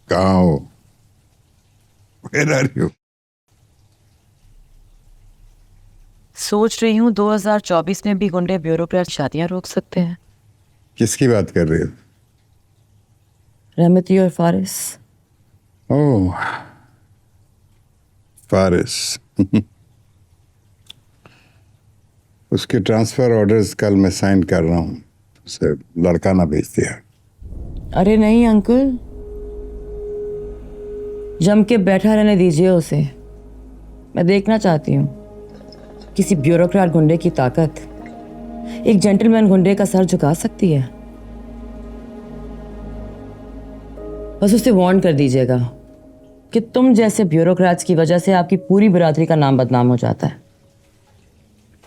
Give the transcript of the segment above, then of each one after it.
कहाँ हो? Where are you? सोच रही हूँ 2024 में भी गुंडे ब्यूरोक्रेट शादियां रोक सकते हैं। किसकी बात कर रहे हो? रहमती और फारिस। ओह, फारिस। उसके ट्रांसफर ऑर्डर्स कल मैं साइन कर रहा हूँ। उसे लड़का ना भेज दिया। अरे नहीं अंकल, जम के बैठा रहने दीजिए उसे। मैं देखना चाहती हूँ किसी ब्यूरोक्रेट गुंडे की ताकत एक जेंटलमैन गुंडे का सर झुका सकती है। बस उसे वार्न कर दीजिएगा कि तुम जैसे ब्यूरोक्रेट्स की वजह से आपकी पूरी बिरादरी का नाम बदनाम हो जाता है।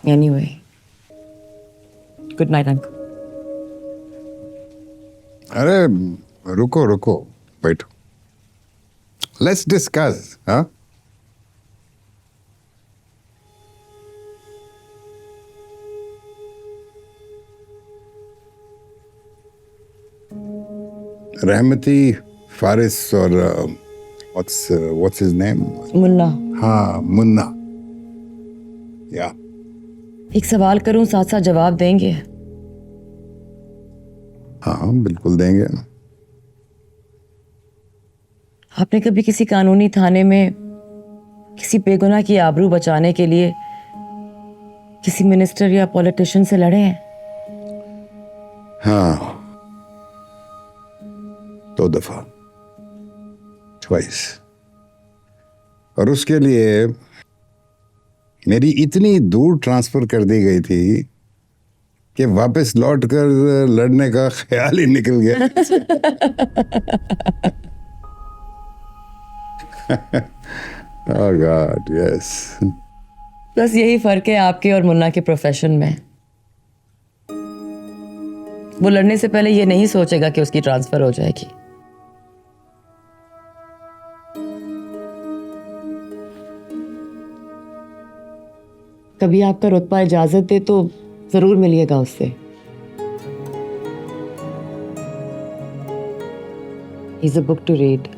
Anyway, good night uncle. अरे रुको रुको, बैठो, लेट्स डिस्कस। हाँ, रहमती, फारिस और व्हाट्स हिज नेम? मुन्ना, हाँ, मुन्ना। या एक सवाल करूं, साथ साथ जवाब देंगे? हाँ, बिल्कुल देंगे। आपने कभी किसी कानूनी थाने में किसी बेगुनाह की आबरू बचाने के लिए किसी मिनिस्टर या पॉलिटिशियन से लड़े हैं? हाँ, 2 दफा, ट्वाइस। और उसके लिए मेरी इतनी दूर ट्रांसफर कर दी गई थी कि वापस लौट कर लड़ने का ख्याल ही निकल गया। Oh God, yes. बस यही फर्क है आपके और मुन्ना के प्रोफेशन में। वो लड़ने से पहले ये नहीं सोचेगा कि उसकी ट्रांसफर हो जाएगी। कभी आपका रुतबा इजाजत दे तो जरूर मिलिएगा उससे। He's a book to read.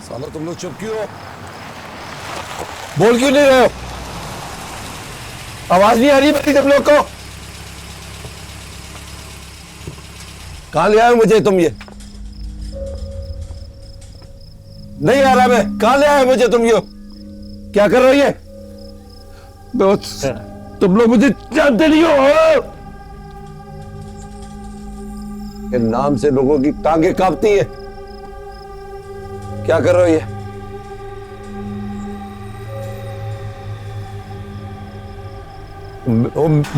साला तुम लोग चुप क्यों हो? बोल क्यों नहीं रहे हो? आवाज नहीं आ रही मेरी तुम लोग को? कहां ले आए हो मुझे तुम? ये नहीं आ रहा। मैं कहां ले आए हो मुझे तुम? ये क्या कर रहे हो? ये दोस्त, तुम लोग मुझे जानते नहीं हो। के नाम से लोगों की टांगें कांपती है। क्या कर रहे हो ये?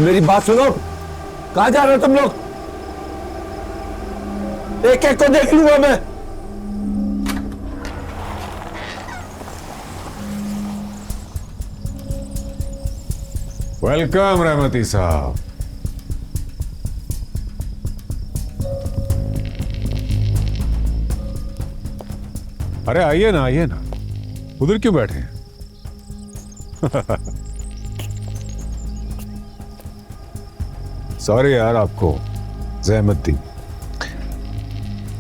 मेरी बात सुनो। कहां जा रहे हो तुम लोग? एक एक को देख लूंगा मैं। वेलकम रहमती साहब। अरे आइए ना, आइए ना। उधर क्यों बैठे हैं? सॉरी यार, आपको जहमत दी।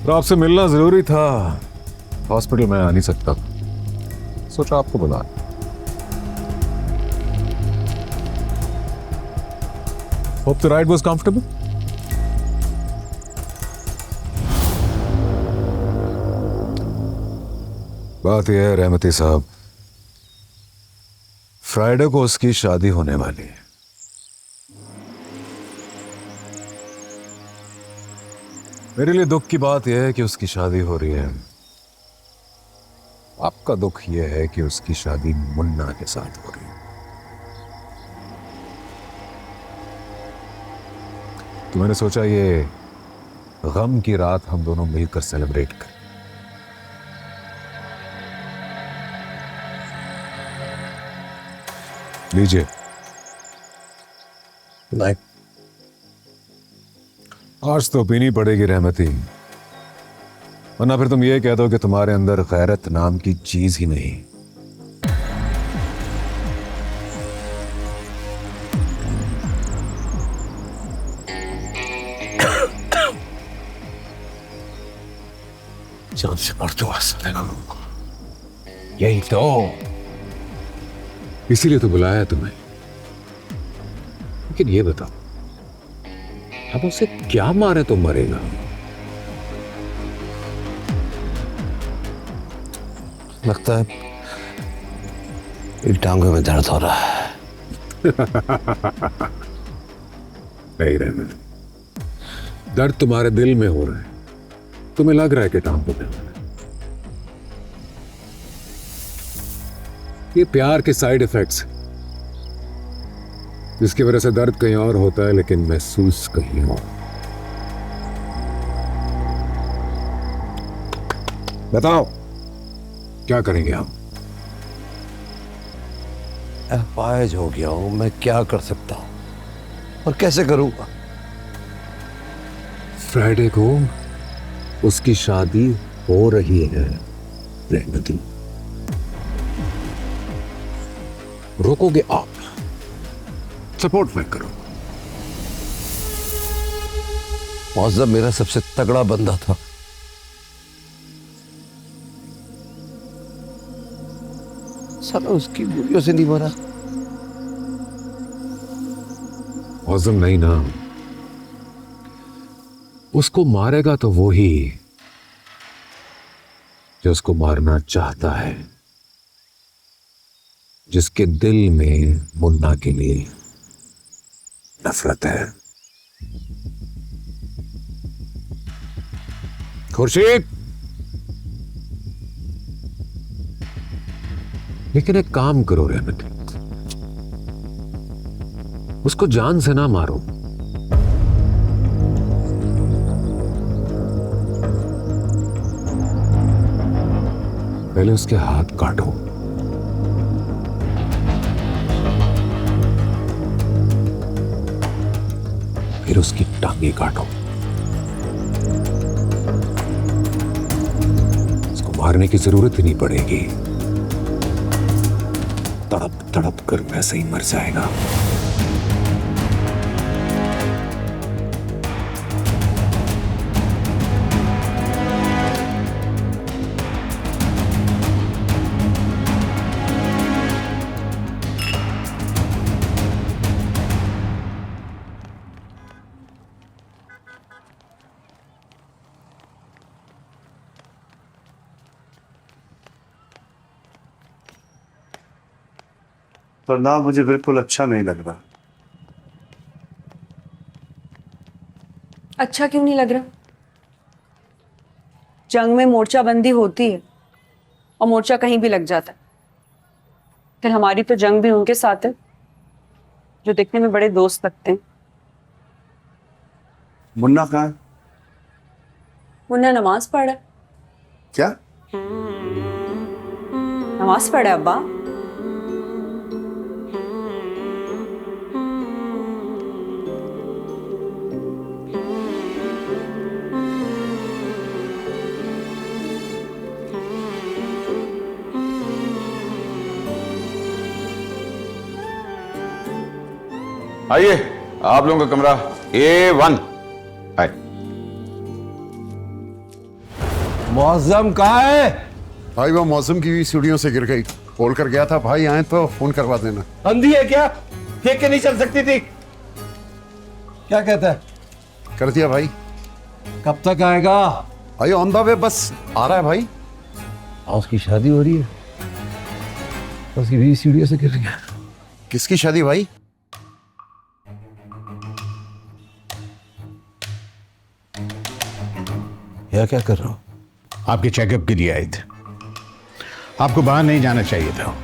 तो आपसे मिलना जरूरी था। हॉस्पिटल में आ नहीं सकता, सोचा आपको बुला। Hope the ride was comfortable. बात यह है रहमती साहब, फ्राइडे को उसकी शादी होने वाली है। मेरे लिए दुख की बात यह है कि उसकी शादी हो रही है। आपका दुख यह है कि उसकी शादी मुन्ना के साथ हो रही है। तो मैंने सोचा ये गम की रात हम दोनों मिलकर सेलिब्रेट करें। लीजिए। नहीं, आज तो पीनी पड़ेगी रहमती, वरना फिर तुम ये कह दो कि तुम्हारे अंदर गैरत नाम की चीज ही नहीं। जान से मर तो यही तो। इसीलिए तो बुलाया तुम्हें। लेकिन ये बताओ, अब उसे क्या मारे तो मरेगा? लगता है इन टांगों में दर्द हो रहा है। नहीं रहमत, दर्द तुम्हारे दिल में हो रहा है, तुम्हें लग रहा है कि टांगों में हो रहा है। ये प्यार के साइड इफेक्ट्स, जिसकी वजह से दर्द कहीं और होता है लेकिन महसूस कहीं और। बताओ क्या करेंगे हम? अपाहिज हो गया हूं, मैं क्या कर सकता हूं और कैसे करूंगा? फ्राइडे को उसकी शादी हो रही है रहमती। रोकोगे आप? सपोर्ट मैं करूं। मौजब मेरा सबसे तगड़ा बंदा था, साला उसकी गोलियों से नहीं मरा। मौजम नहीं ना, उसको मारेगा तो वो ही जो उसको मारना चाहता है, जिसके दिल में मुन्ना के लिए नफरत है। खुर्शीद, लेकिन एक काम करो रहमत, उसको जान से ना मारो। पहले उसके हाथ काटो, फिर उसकी टांगे काटो। उसको मारने की जरूरत ही नहीं पड़ेगी, तड़प तड़प कर वैसे ही मर जाएगा। पर ना मुझे बिल्कुल अच्छा नहीं लग रहा। अच्छा क्यों नहीं लग रहा? जंग में मोर्चाबंदी होती है और मोर्चा कहीं भी लग जाता है। फिर हमारी तो जंग भी उनके साथ है जो दिखने में बड़े दोस्त लगते हैं। मुन्ना कहाँ है? मुन्ना नमाज पढ़ रहा है। क्या? नमाज पढ़ा है अब्बा। आइए, आप लोगों का कमरा A1। आए। मौजम कहाँ है? भाई वो मौसम की सीढ़ियों से गिर गई, बोल कर गया था भाई आए तो फोन करवा देना। अंधी है क्या? देख के नहीं चल सकती थी? क्या कहता है? कर दिया भाई। कब तक आएगा? भाई ऑन द वे, बस आ रहा है भाई। उसकी शादी हो रही है, उसकी भी सीढ़ियों से गिर गया। किसकी शादी भाई? यह क्या कर रहा हूं? आपके चेकअप के लिए आए थे। आपको बाहर नहीं जाना चाहिए था।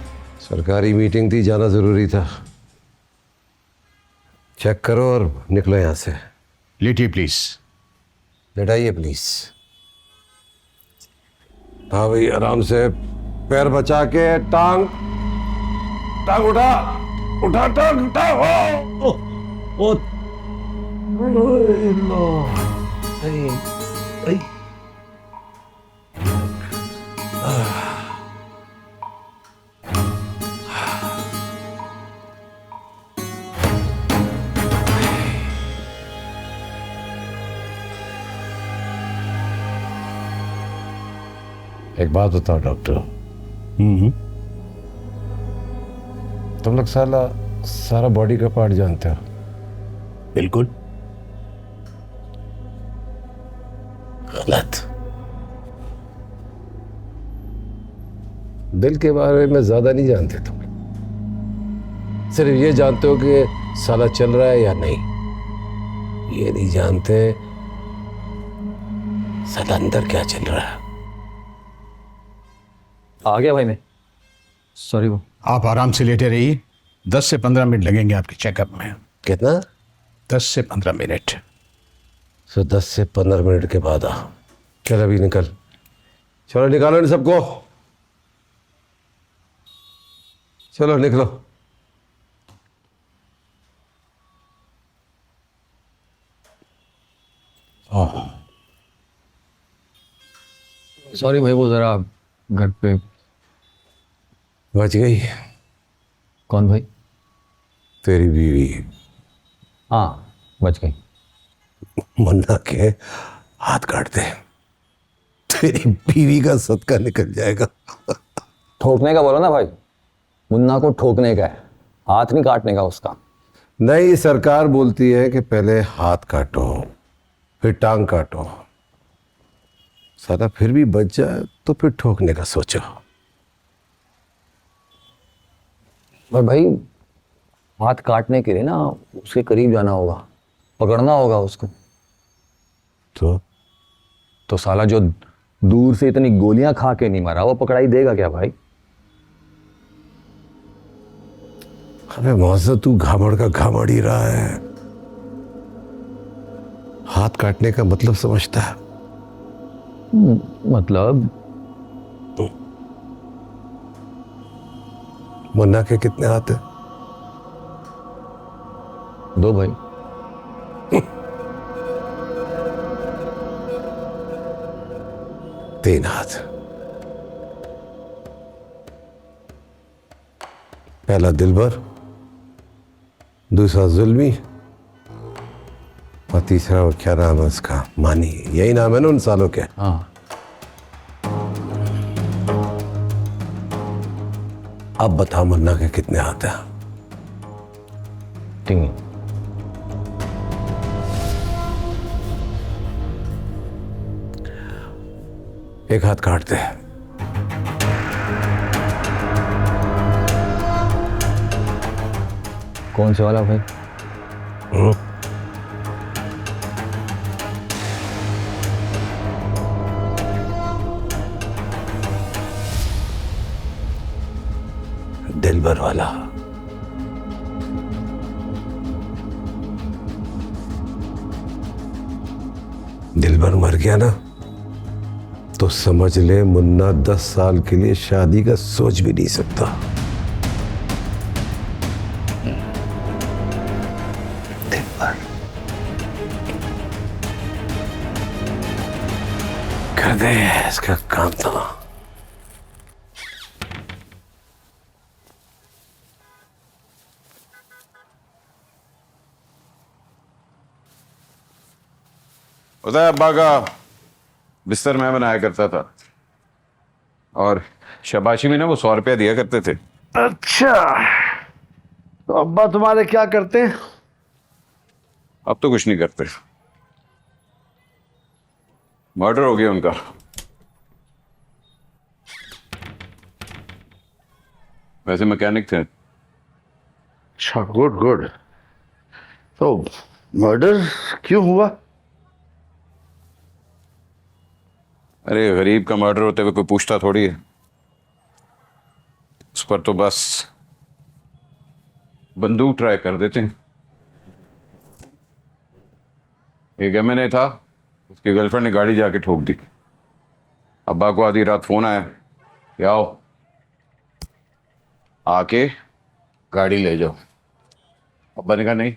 सरकारी मीटिंग थी, जाना जरूरी था। चेक करो और निकलो यहां से। लेटिए प्लीज। लेटाइए प्लीज। हाँ भाई, आराम से, पैर बचा के। टांग टांग उठा, उठा टांग, उठा। ओ, ओ, ओ, ओ, एक बात बताओ डॉक्टर, तुम लोग सारा बॉडी का पार्ट जानते हो? बिल्कुल। गलत। दिल के बारे में ज्यादा नहीं जानते तुम। सिर्फ ये जानते हो कि साला चल रहा है या नहीं। ये नहीं जानते साला अंदर क्या चल रहा है। आ गया भाई मैं, सॉरी वो। आप आराम से लेटे रहिए, 10 से 15 मिनट लगेंगे आपके चेकअप में। कितना? 10 से 15 मिनट। सो 10 से 15 मिनट के बाद आ। चल अभी निकल, चलो निकालो इन सबको, चलो निकलो। सॉरी भाई, वो जरा घर पे। बच गई कौन भाई? तेरी बीवी हाँ बच गई। मुन्ना के हाथ काट दे, तेरी बीवी का सदका निकल जाएगा। ठोकने का बोलो ना भाई, मुन्ना को ठोकने का है, हाथ नहीं काटने का उसका। नहीं, सरकार बोलती है कि पहले हाथ काटो फिर टांग काटो। साला फिर भी बच जाए तो फिर ठोकने का सोचो। पर भाई हाथ काटने के लिए ना उसके करीब जाना होगा, पकड़ना होगा उसको। तो साला जो दूर से इतनी गोलियां खा के नहीं मरा वो पकड़ाई देगा क्या भाई? अबे मौजूद तू घामड़ का घामड़ ही रहा है। हाथ काटने का मतलब समझता है? मतलब मुन्ना के कितने हाथ हैं? 2 भाई। तीन हाथ। पहला दिलबर, दूसरा जुल्मी, और तीसरा वो क्या नाम है उसका, मानी। यही नाम है ना उन सालों के? हाँ। अब बता मुन्ना के कितने हाथ हैं? 3। एक हाथ काट दे। कौन से वाला भाई? दिलबर वाला। दिलबर मर गया ना तो समझ ले मुन्ना 10 साल के लिए शादी का सोच भी नहीं सकता। दिलबर कर दे इसका काम था। उदय अब्बा का बिस्तर मैं बनाया करता था और शाबाशी में ना वो 100 रुपया दिया करते थे। अच्छा, तो अब्बा तुम्हारे क्या करते हैं? अब तो कुछ नहीं करते, मर्डर हो गया उनका। वैसे मैकेनिक थे। अच्छा, गुड गुड। तो मर्डर क्यों हुआ? अरे गरीब का मर्डर होते हुए कोई पूछता थोड़ी है। उस पर तो बस बंदूक ट्राई कर देते हैं। एक एमएनए था, उसकी गर्लफ्रेंड ने गाड़ी जाके ठोक दी। अब्बा को आधी रात फोन आया कि आओ आके गाड़ी ले जाओ। अब्बा ने कहा नहीं,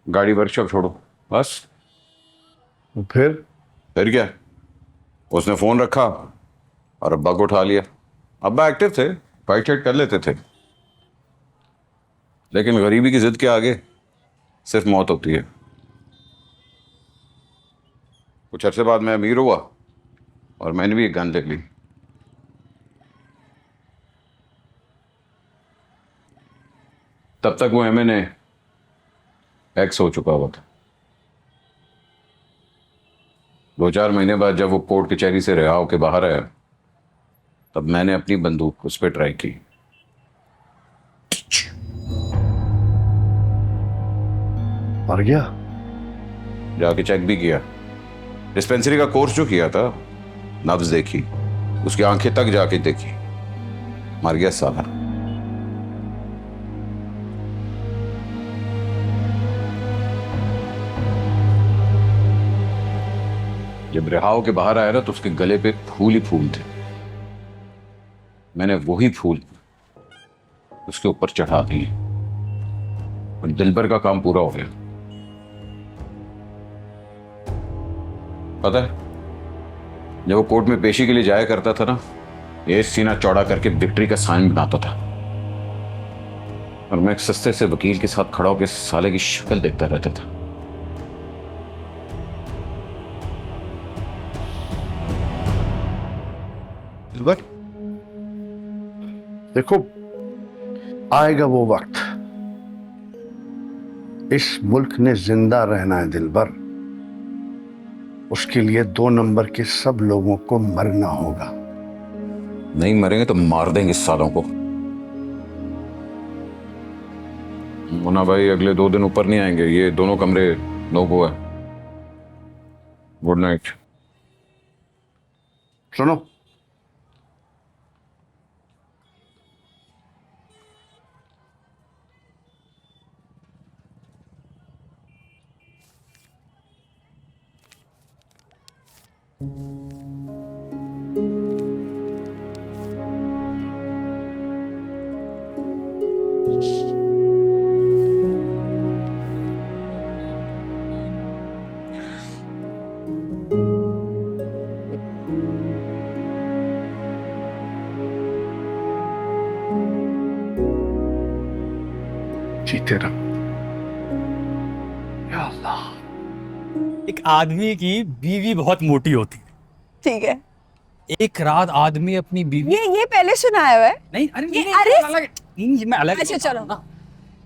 गाड़ी वर्कशॉप छोड़ो। बस फिर क्या, उसने फोन रखा और अब्बा को उठा लिया। अब्बा एक्टिव थे, फाइट शाइट कर लेते थे, लेकिन गरीबी की जिद के आगे सिर्फ मौत होती है। कुछ अरसे बाद मैं अमीर हुआ और मैंने भी एक गन ले ली। तब तक वो एमएनए एक्स हो चुका हुआ था। 2-4 महीने बाद जब वो कोर्ट कचहरी से रिहा होकर बाहर आया, तब मैंने अपनी बंदूक उस पर ट्राई की। मर गया? जाके चेक भी किया, डिस्पेंसरी का कोर्स जो किया था, नब्ज देखी, उसकी आंखें तक जाके देखी, मर गया साला। जब रिहा होके बाहर आया ना, तो उसके गले पे फूल ही फूल थे। मैंने वही फूल उसके ऊपर चढ़ा दिए और दिलबर का काम पूरा हो गया। पता है, जब वो कोर्ट में पेशी के लिए जाया करता था ना, ये सीना चौड़ा करके विक्ट्री का साइन बनाता था, और मैं एक सस्ते से वकील के साथ खड़ा होकर साले की शक्ल देखता रहता था। दिलबर, देखो, आएगा वो वक्त, इस मुल्क ने जिंदा रहना है दिलबर, उसके लिए 2 नंबर के सब लोगों को मरना होगा। नहीं मरेंगे तो मार देंगे इस सालों को। मुन्ना भाई अगले 2 दिन ऊपर नहीं आएंगे, ये दोनों कमरे नो गो है। Good night. सुनो, जीते रहो। या अल्लाह। एक आदमी की बीवी बहुत मोटी होती है। ठीक है, एक रात आदमी अपनी बीवी, ये पहले सुनाया हुआ है। नहीं अरे ये नहीं, अरे अलग नहीं, मैं अलग अच्छा चलो ना।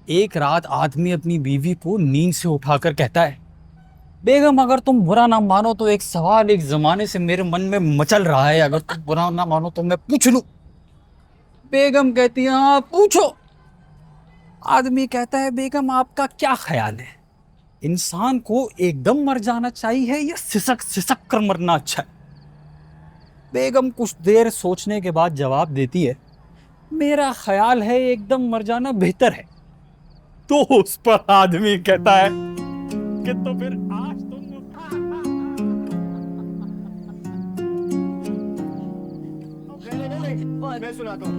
एक रात आदमी अपनी बीवी को नींद से उठाकर कहता है, बेगम अगर तुम बुरा ना मानो तो एक सवाल एक जमाने से मेरे मन में मचल रहा है, अगर तुम बुरा ना मानो तो मैं पूछ लूं। बेगम कहती है हाँ पूछो। आदमी कहता है बेगम आपका क्या ख्याल है, इंसान को एकदम मर जाना चाहिए या सिसक सिसक कर मरना अच्छा है? बेगम कुछ देर सोचने के बाद जवाब देती है, मेरा ख्याल है एकदम मर जाना बेहतर है। तो उस पर आदमी कहता है कि तो फिर आज तुम मैं सुनाता हूँ।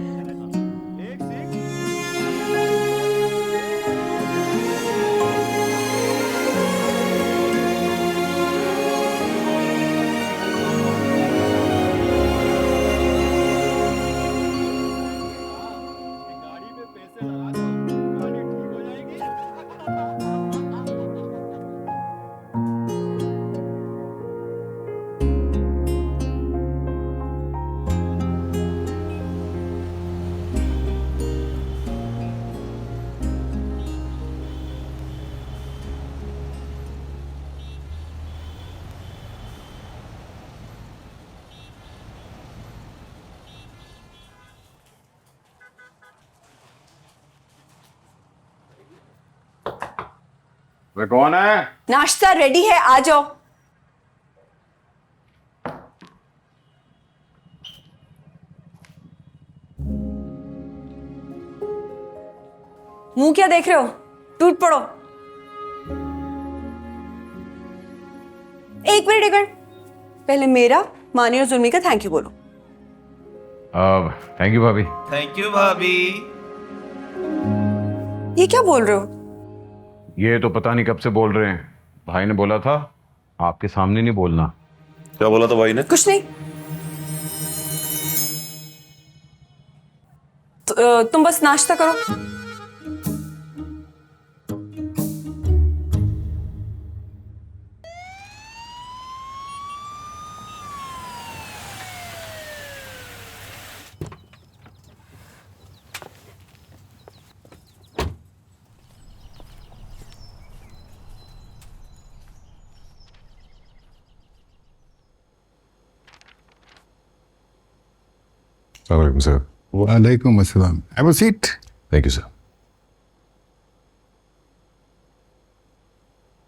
वे कौन है? नाश्ता रेडी है, आ जाओ। मुंह क्या देख रहे हो, टूट पड़ो। एक मिनट, पहले मेरा, मानी और जुल्मी का थैंक यू बोलो। थैंक यू भाभी। थैंक यू भाभी। ये क्या बोल रहे हो? ये तो पता नहीं कब से बोल रहे हैं, भाई ने बोला था आपके सामने नहीं बोलना। क्या बोला था भाई ने? कुछ नहीं। तुम बस नाश्ता करो। Assalamualaikum, sir. वालेकुम अस्सलाम। Have a seat. Thank you, sir.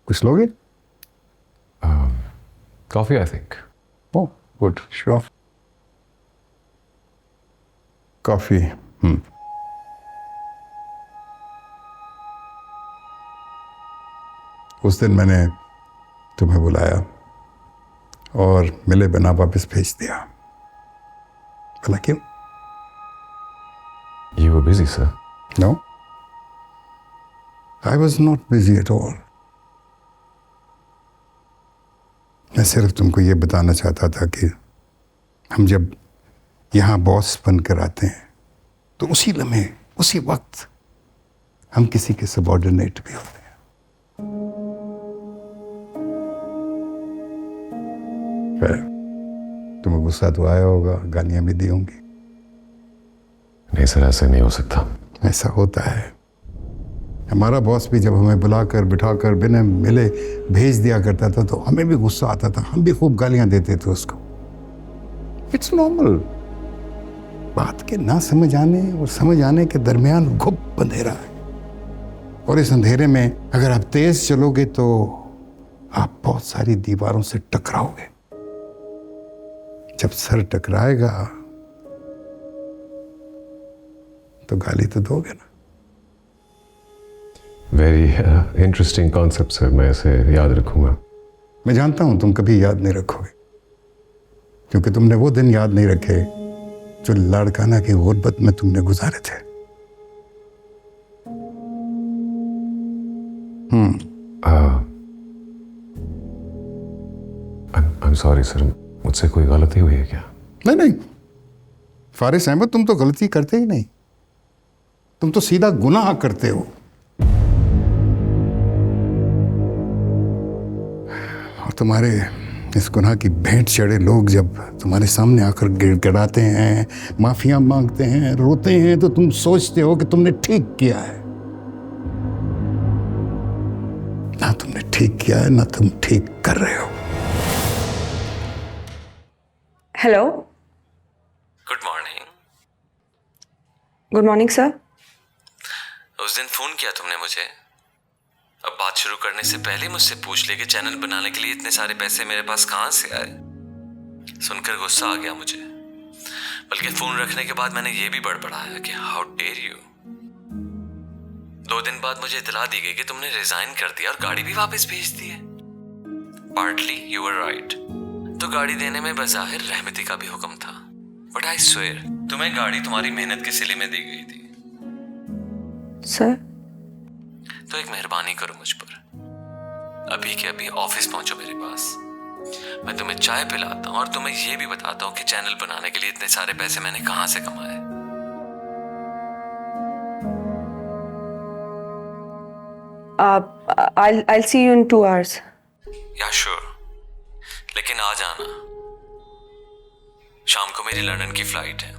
कुछ लोगे? Coffee, I think. Oh good, sure. Coffee. उस दिन मैंने तुम्हें बुलाया और मिले बिना वापस भेज दिया। भला क्यों? You were busy, sir. No, I was not busy at all. मैं सिर्फ तुमको ये बताना चाहता था कि हम जब यहाँ बॉस बनकर आते हैं तो उसी लम्हे, उसी वक्त हम किसी के सबऑर्डिनेट भी होते हैं। खैर, तुम्हें गुस्सा तो आया होगा, गालियां भी दी होंगी। नहीं सर, ऐसे नहीं हो सकता। ऐसा होता है। हमारा बॉस भी जब हमें बुलाकर बिठाकर बिना मिले भेज दिया करता था तो हमें भी गुस्सा आता था, हम भी खूब गालियां देते थे उसको। It's normal. बात के ना समझ आने और समझ आने के दरमियान गुप्त अंधेरा है, और इस अंधेरे में अगर आप तेज चलोगे तो आप बहुत सारी दीवारों से टकराओगे। जब सर टकराएगा तो गाली तो दोगे ना। वेरी इंटरेस्टिंग कॉन्सेप्ट सर, मैं इसे याद रखूंगा। मैं जानता हूं तुम कभी याद नहीं रखोगे, क्योंकि तुमने वो दिन याद नहीं रखे जो लाड़काना की गुर्बत में तुमने गुजारे थे। I'm sorry सर, मुझसे कोई गलती हुई है क्या? नहीं नहीं फारिस अहमद, तुम तो गलती करते ही नहीं, तुम तो सीधा गुनाह करते हो। और तुम्हारे इस गुनाह की भेंट चढ़े लोग जब तुम्हारे सामने आकर गिड़गिड़ाते हैं, माफिया मांगते हैं, रोते हैं, तो तुम सोचते हो कि तुमने ठीक किया है। ना तुमने ठीक किया है, ना तुम ठीक कर रहे हो। Hello. Good morning. Good morning sir. उस दिन फोन किया तुमने मुझे, अब बात शुरू करने से पहले मुझसे पूछ ले कि चैनल बनाने के लिए इतने सारे पैसे मेरे पास कहां से आए। सुनकर गुस्सा आ गया मुझे, बल्कि फोन रखने के बाद मैंने ये भी बड़बड़ाया कि हाउ डेयर यू। 2 दिन बाद मुझे इतला दी गई कि तुमने रिजाइन कर दिया और गाड़ी भी वापस भेज दी है। पार्टली यू वर राइट, तो गाड़ी देने में बज़ाहिर रहमती का भी हुक्म था, बट आई स्वेयर तुम्हें गाड़ी तुम्हारी मेहनत के सिले में दी गई थी। सर तो एक मेहरबानी करो मुझ पर, अभी के अभी ऑफिस पहुंचो मेरे पास, मैं तुम्हें चाय पिलाता हूं और तुम्हें यह भी बताता हूं कि चैनल बनाने के लिए इतने सारे पैसे मैंने कहां से कमाए। I'll see you in 2 hours. या श्योर, लेकिन आ जाना। शाम को मेरी लंदन की फ्लाइट है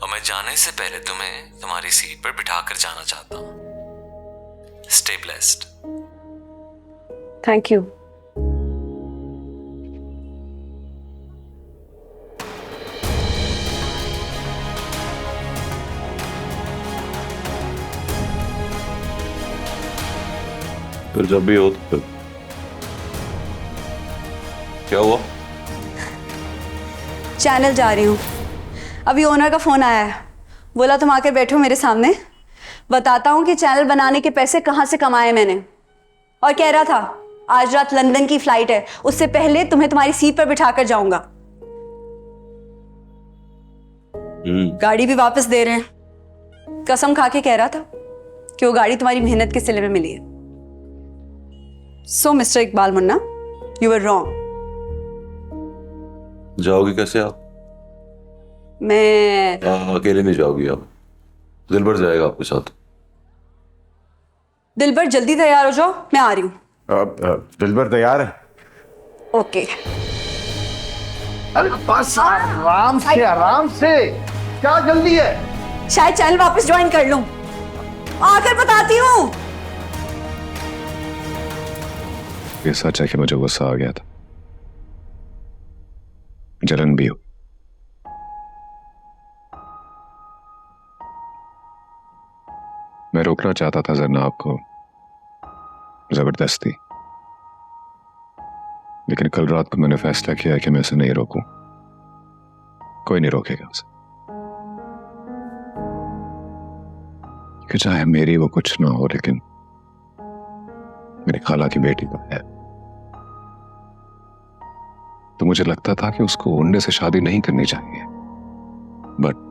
और मैं जाने से पहले तुम्हें तुम्हारी सीट पर बिठाकर जाना चाहता हूं। Stay blessed. Thank you. फिर जब भी हो तो फिर क्या हुआ? चैनल जा रही हूँ। अभी ओनर का फोन आया है, बोला तुम आकर बैठो मेरे सामने, बताता हूँ कि चैनल बनाने के पैसे कहाँ से कमाए मैंने। और कह रहा था आज रात लंदन की फ्लाइट है, उससे पहले तुम्हें तुम्हारी सीट पर बिठाकर जाऊंगा। गाड़ी भी वापस दे रहे हैं। कसम खा के कह रहा था कि वो गाड़ी तुम्हारी मेहनत के सिले में मिली है। So mister Iqbal Munna, you were wrong. जाओगी कैसे आप? मैं अकेले नहीं जाओगी आप, दिलबर जाएगा आपके साथ। दिलबर जल्दी तैयार हो जाओ, मैं आ रही हूँ। दिलबर तैयार है? ओके। अरे बस आराम से, क्या जल्दी है? शायद चैनल वापस ज्वाइन कर लूं, आकर बताती हूँ। ये सच है कि मुझे गुस्सा आ गया था, जलन भी हो। मैं रोकना चाहता था जरनाब को जबरदस्ती, लेकिन कल रात को मैंने फैसला किया कि मैं उसे नहीं रोकूं। कोई नहीं रोकेगा उसे, कि चाहे मेरी वो कुछ ना हो, लेकिन मेरी खाला की बेटी तो है। तो मुझे लगता था कि उसको ओंडे से शादी नहीं करनी चाहिए, but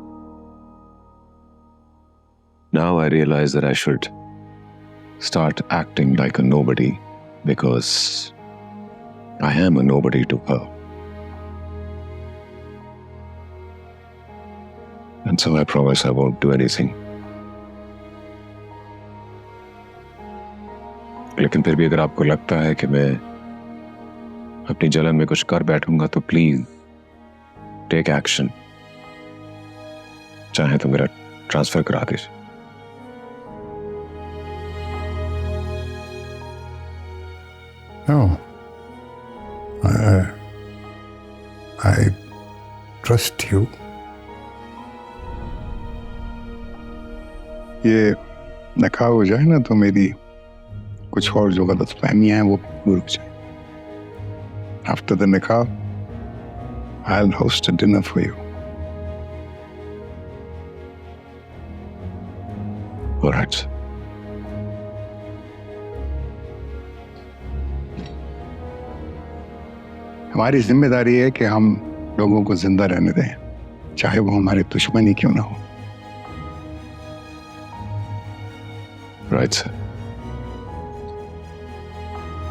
now I realise that I should start acting like a nobody, because I am a nobody to her. And so I promise I won't do anything. लेकिन फिर भी अगर आपको लगता है कि मैं अपनी जलन में कुछ कर बैठूंगा तो प्लीज टेक एक्शन। चाहे तो मेरा ट्रांसफर करा दीजिए। No, I trust you. ये निकाह हो जाए ना तो मेरी कुछ और जो गलतफहमियां हैं वो रुक जाए। After the nikah, I'll host a dinner for you. All right. हमारी जिम्मेदारी है कि हम लोगों को जिंदा रहने दें, चाहे वो हमारे दुश्मन ही क्यों ना हो। Right, sir.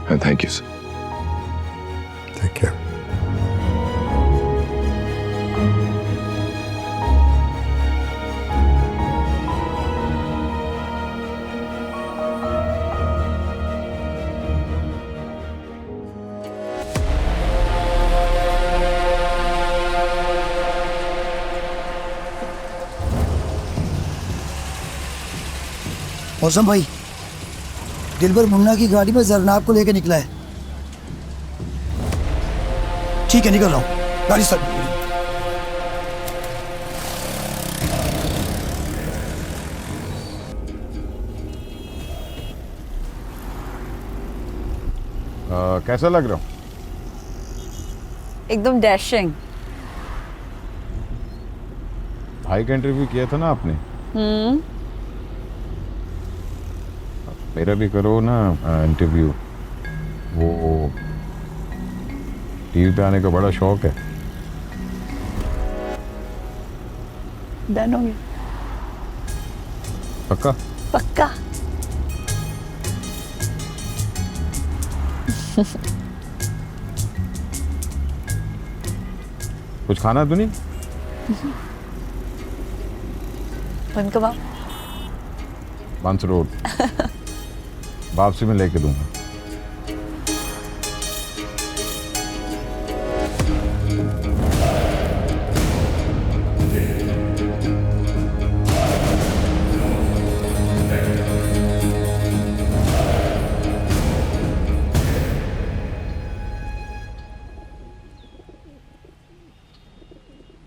And thank you, sir. Take care. मौसम भाई, दिलबर मुन्ना की गाड़ी में जरनाब को लेके निकला है। ठीक है, निकल रहा हूँ, गाड़ी स्टार्ट। कैसा लग रहा हूँ? एकदम डैशिंग। भाई का इंटरव्यू किया था ना आपने? मेरा भी करो ना इंटरव्यू। वो टीवी पे आने का बड़ा शौक है। डन हो गया? पक्का? पक्का। कुछ खाना तो नहीं? बन कबाब। बांस रोड। वापसी में लेके दूंगा।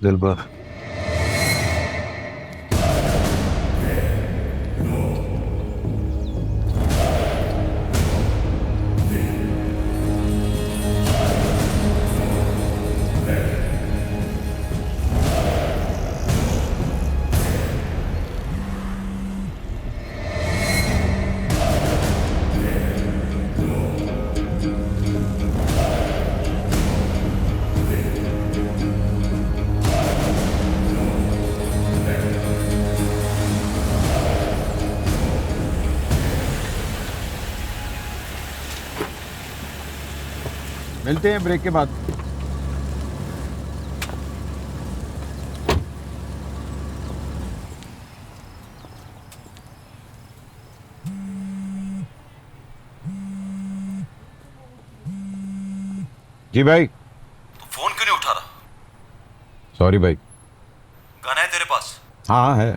दिलबर, मिलते हैं ब्रेक के बाद। जी भाई। तो फोन क्यों नहीं उठा रहा? सॉरी भाई। गाना है तेरे पास? हाँ है।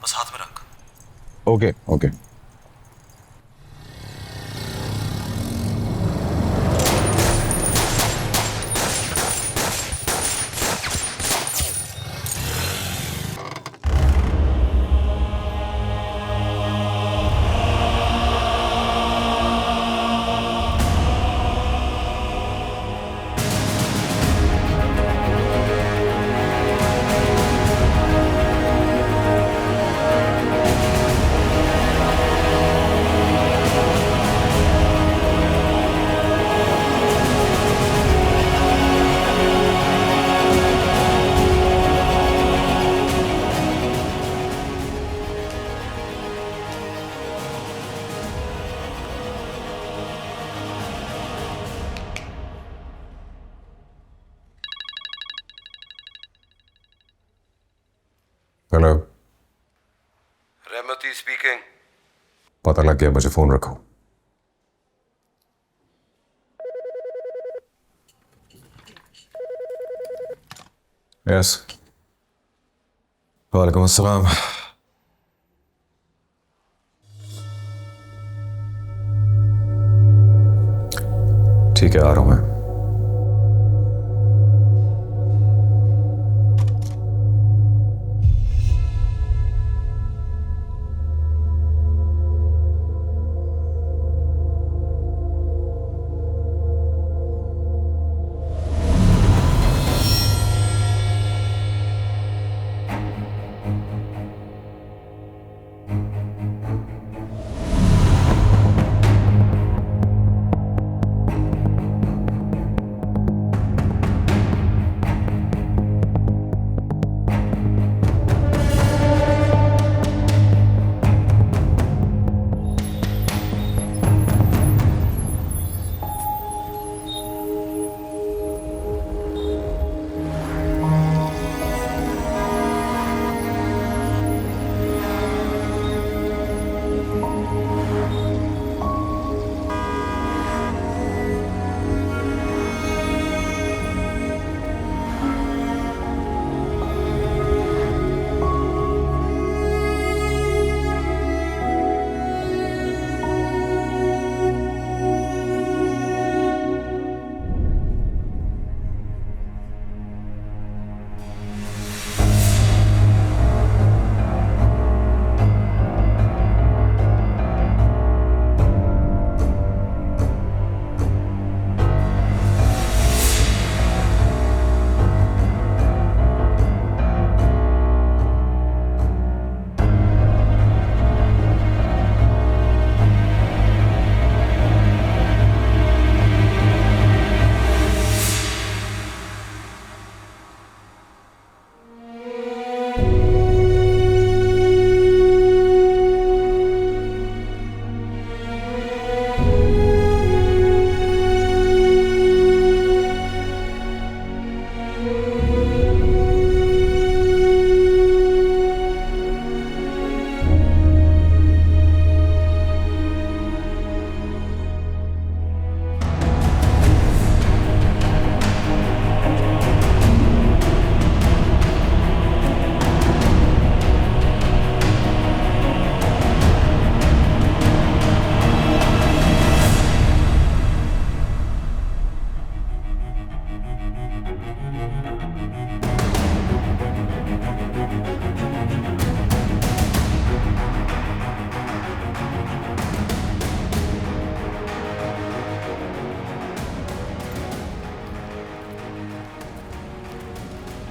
बस हाथ में रख। Okay okay. हेलो। रहमती स्पीकिंग। पता लग गया, मुझे फोन रखो। यस। वालेकुम अस्सलाम। ठीक है, आ रहा हूं मैं।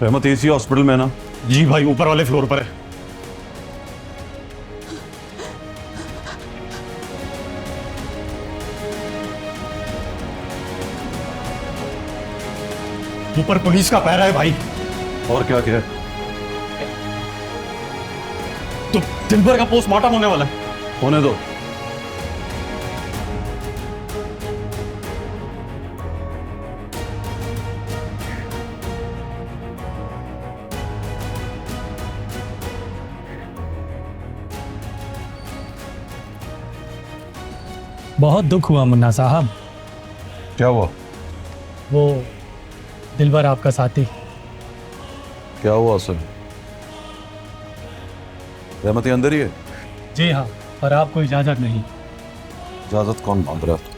रहमत एसी हॉस्पिटल में ना? जी भाई, ऊपर वाले फ्लोर पर है। ऊपर पुलिस का पहरा है भाई। और क्या क्या? तो दिलबर का पोस्टमार्टम होने वाला है। होने दो। बहुत दुख हुआ मुन्ना साहब। क्या हुआ? वो दिलबर आपका साथी। क्या हुआ उसे? रहमती अंदर ही है? जी हाँ, पर आपको इजाजत नहीं। इजाजत कौन मांग रहा है?